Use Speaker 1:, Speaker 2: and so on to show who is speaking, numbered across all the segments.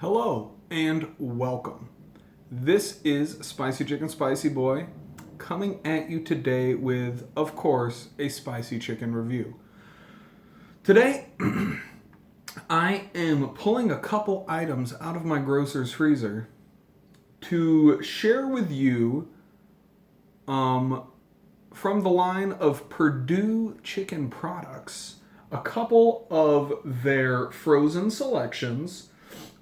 Speaker 1: Hello and welcome. This is Spicy Chicken Spicy Boy coming at you today with, of course, a spicy chicken review. Today, I am pulling a couple items out of my grocer's freezer to share with you from the line of Perdue chicken products, a couple of their frozen selections.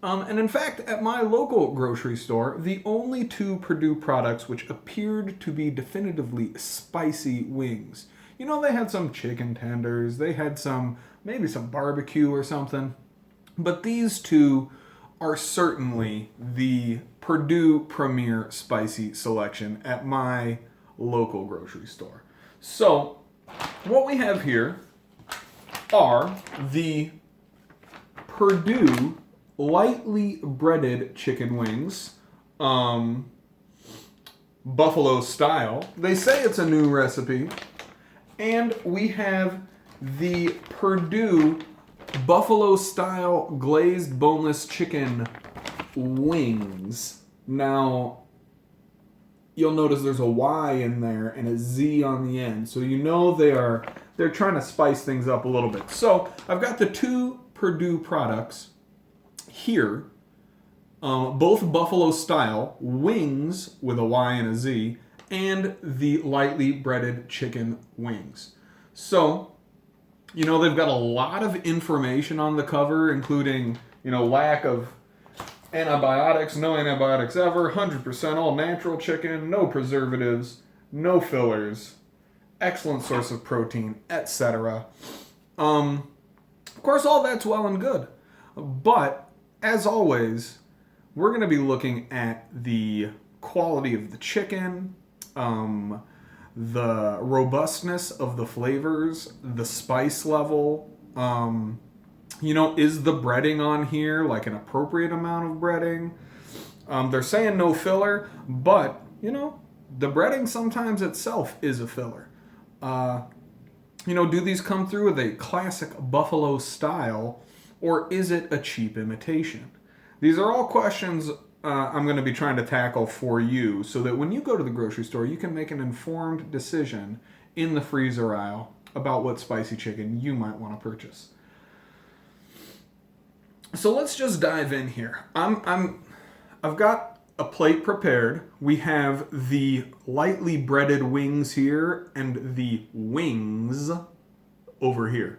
Speaker 1: And in fact, at my local grocery store, the only two Perdue products which appeared to be definitively spicy wings. You know, they had some chicken tenders, they had maybe some barbecue or something, but these two are certainly the Perdue Premier Spicy selection at my local grocery store. So, what we have here are the Perdue lightly breaded chicken wings, buffalo style. They say it's a new recipe. And we have the Perdue buffalo style glazed boneless chicken wings. Now, you'll notice there's a Y in there and a Z on the end. So you know they're trying to spice things up a little bit. So I've got the two Perdue products here, both buffalo style wings with a Y and a Z, and the lightly breaded chicken wings. So, you know, they've got a lot of information on the cover, including, you know, lack of antibiotics, no antibiotics ever, 100% all natural chicken, no preservatives, no fillers, excellent source of protein, etc. Of course, all that's well and good, but as always, we're going to be looking at the quality of the chicken, the robustness of the flavors, the spice level. You know, is the breading on here like an appropriate amount of breading? They're saying no filler, but, you know, the breading sometimes itself is a filler. You know, do these come through with a classic buffalo style, or is it a cheap imitation? These are all questions I'm going to be trying to tackle for you so that when you go to the grocery store, you can make an informed decision in the freezer aisle about what spicy chicken you might want to purchase. So let's just dive in here. I've got a plate prepared. We have the lightly breaded wings here and the wings over here.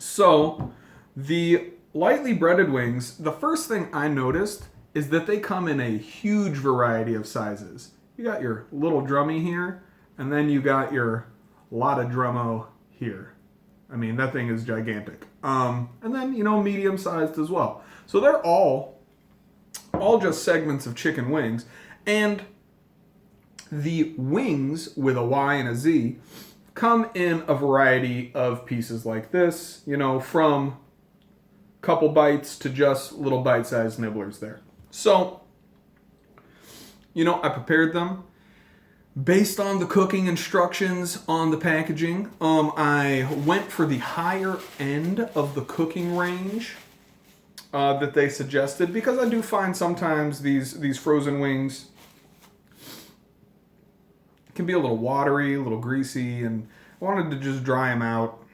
Speaker 1: So the lightly breaded wings, the first thing I noticed is that they come in a huge variety of sizes. You got your little drummy here, and then you got your lotta drummo here. I mean, that thing is gigantic. And then, you know, medium sized as well. So they're all just segments of chicken wings. And the wings with a Y and a Z come in a variety of pieces like this, you know, from couple bites to just little bite-sized nibblers there. So, you know, I prepared them based on the cooking instructions on the packaging. I went for the higher end of the cooking range that they suggested, because I do find sometimes these frozen wings can be a little watery, a little greasy, and I wanted to just dry them out,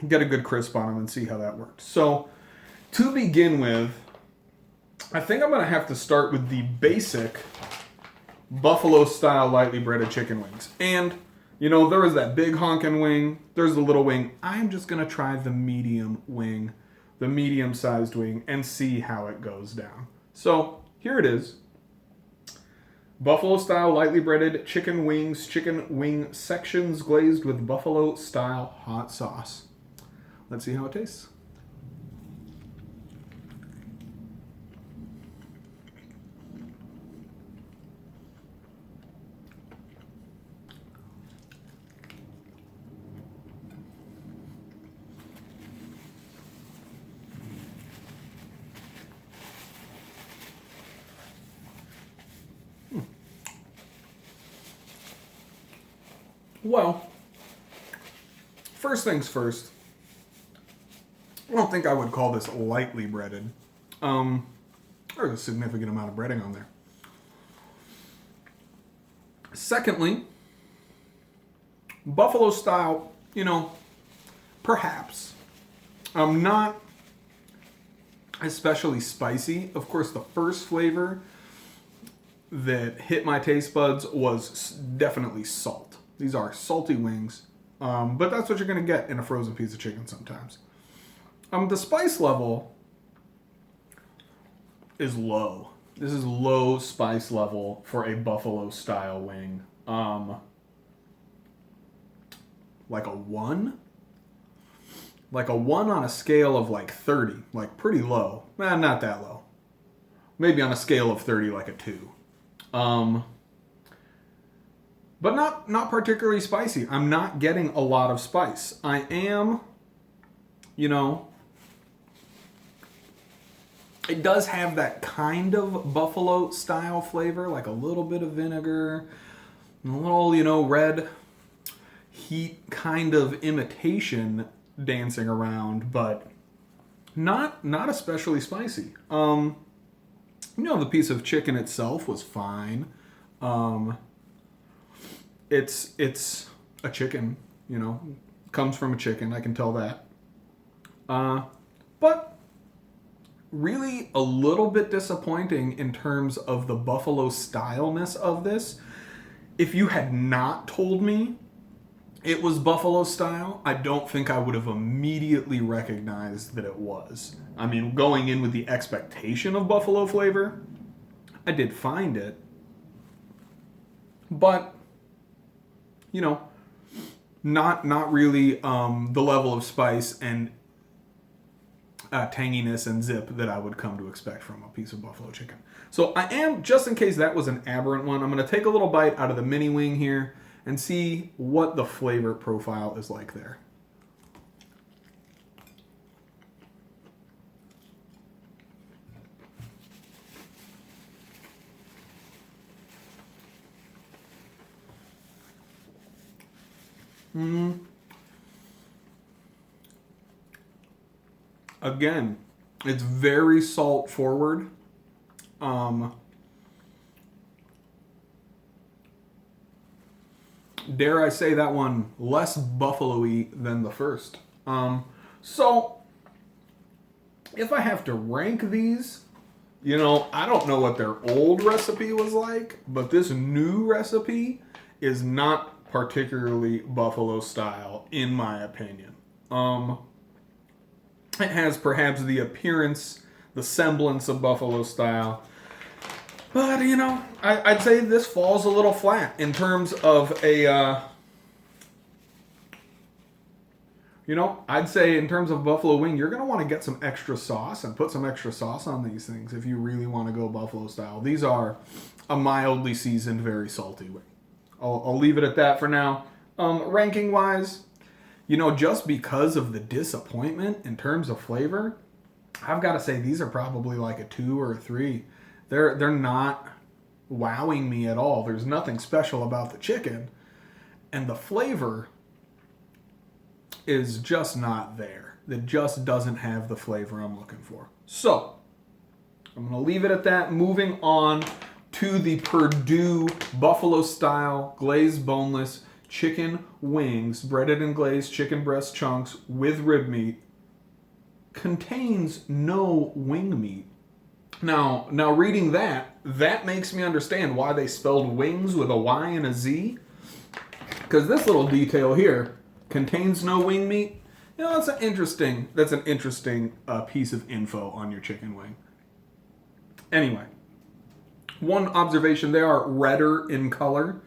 Speaker 1: get a good crisp on them, and see how that worked. So, to begin with, I think I'm going to have to start with the basic buffalo-style lightly breaded chicken wings. And, you know, there was that big honkin' wing, there's the little wing. I'm just going to try the medium wing, the medium-sized wing, and see how it goes down. So, here it is. Buffalo-style lightly breaded chicken wings, chicken wing sections glazed with buffalo-style hot sauce. Let's see how it tastes. Well, first things first, I don't think I would call this lightly breaded. There's a significant amount of breading on there. Secondly, buffalo style, perhaps. Not especially spicy. Of course, the first flavor that hit my taste buds was definitely salt. These are salty wings, but that's what you're going to get in a frozen piece of chicken sometimes. The spice level is low. This is low spice level for a buffalo style wing. Like a 1? Like a 1 on a scale of like 30. Like pretty low. Not that low. Maybe on a scale of 30, like a 2. But not particularly spicy. I'm not getting a lot of spice. I am, it does have that kind of buffalo style flavor, like a little bit of vinegar, a little, red heat kind of imitation dancing around, but not especially spicy. The piece of chicken itself was fine. It's a chicken, comes from a chicken. I can tell that. But really a little bit disappointing in terms of the buffalo styleness of this. If you had not told me it was buffalo style, I don't think I would have immediately recognized that it was. I mean, going in with the expectation of buffalo flavor, I did find it. But, not really the level of spice and tanginess and zip that I would come to expect from a piece of buffalo chicken. So I am, just in case that was an aberrant one, I'm going to take a little bite out of the mini wing here and see what the flavor profile is like there. Again, it's very salt forward. Dare I say that one less buffalo-y than the first. So if I have to rank these, I don't know what their old recipe was like, but this new recipe is not particularly buffalo style, in my opinion. It has perhaps the appearance, the semblance of buffalo style. But, I'd say this falls a little flat in terms of I'd say in terms of buffalo wing, you're going to want to get some extra sauce and put some extra sauce on these things if you really want to go buffalo style. These are a mildly seasoned, very salty wing. I'll leave it at that for now. Ranking-wise, just because of the disappointment in terms of flavor, I've got to say these are probably like a 2 or a 3. They're not wowing me at all. There's nothing special about the chicken, and the flavor is just not there. It just doesn't have the flavor I'm looking for. So, I'm going to leave it at that. Moving on to the Perdue Buffalo Style Glazed Boneless Chicken Wings, breaded and glazed chicken breast chunks with rib meat. Contains no wing meat. Now reading that makes me understand why they spelled wings with a Y and a Z. Because this little detail here, contains no wing meat. That's an interesting piece of info on your chicken wing. Anyway, one observation, they are redder in color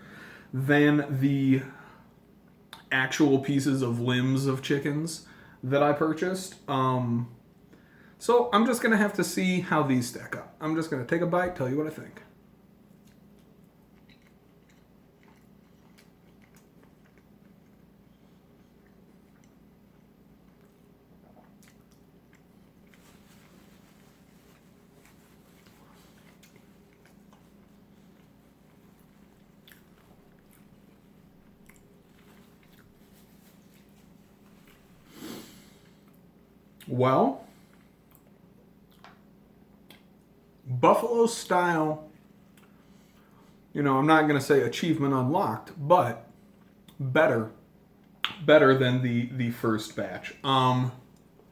Speaker 1: than the actual pieces of limbs of chickens that I purchased. So I'm just going to have to see how these stack up. I'm just going to take a bite, tell you what I think. Well, Buffalo style, you know, I'm not going to say achievement unlocked, but better than the first batch.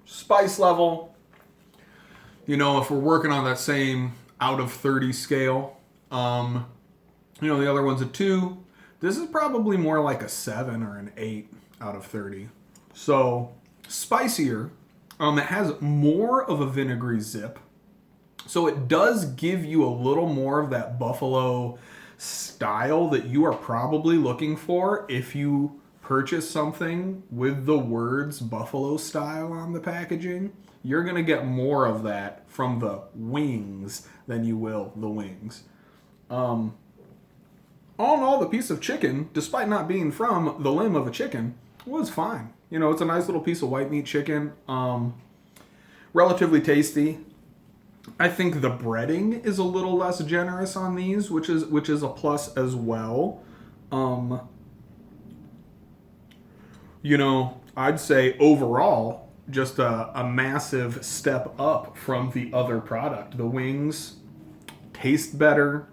Speaker 1: Spice level, you know, if we're working on that same out of 30 scale, you know, the other one's a 2. This is probably more like a 7 or an 8 out of 30. So spicier. It has more of a vinegary zip. So it does give you a little more of that buffalo style that you are probably looking for if you purchase something with the words buffalo style on the packaging. You're going to get more of that from the wings than you will the wings. All in all, the piece of chicken, despite not being from the limb of a chicken, was fine. You know, it's a nice little piece of white meat chicken. Relatively tasty. I think the breading is a little less generous on these, which is a plus as well. You know, I'd say overall, just a massive step up from the other product. The wings taste better.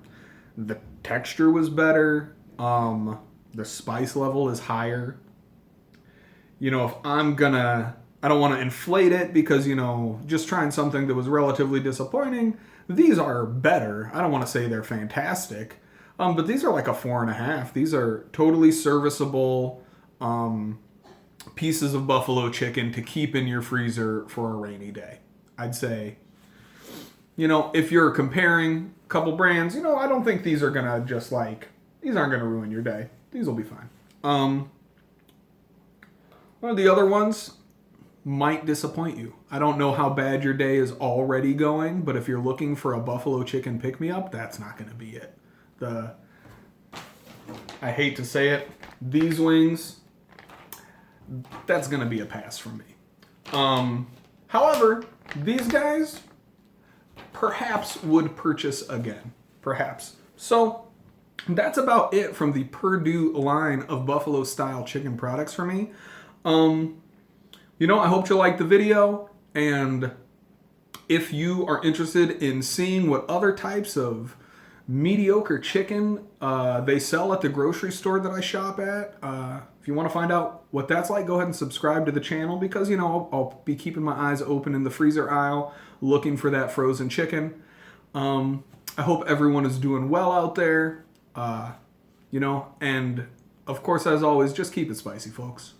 Speaker 1: The texture was better. The spice level is higher. You know, if I don't want to inflate it because, you know, just trying something that was relatively disappointing, these are better. I don't want to say they're fantastic, but these are like a 4.5. These are totally serviceable pieces of buffalo chicken to keep in your freezer for a rainy day. I'd say, you know, if you're comparing a couple brands, you know, I don't think these are going to these aren't going to ruin your day. These will be fine. One of the other ones might disappoint you. I don't know how bad your day is already going, but if you're looking for a buffalo chicken pick-me-up, that's not going to be it. I hate to say it, these wings, that's going to be a pass from me. However, these guys perhaps would purchase again. Perhaps. So that's about it from the Perdue line of buffalo-style chicken products for me. You know, I hope you liked the video, and if you are interested in seeing what other types of mediocre chicken they sell at the grocery store that I shop at, if you want to find out what that's like, go ahead and subscribe to the channel because, you know, I'll be keeping my eyes open in the freezer aisle looking for that frozen chicken. I hope everyone is doing well out there, you know, and of course, as always, just keep it spicy, folks.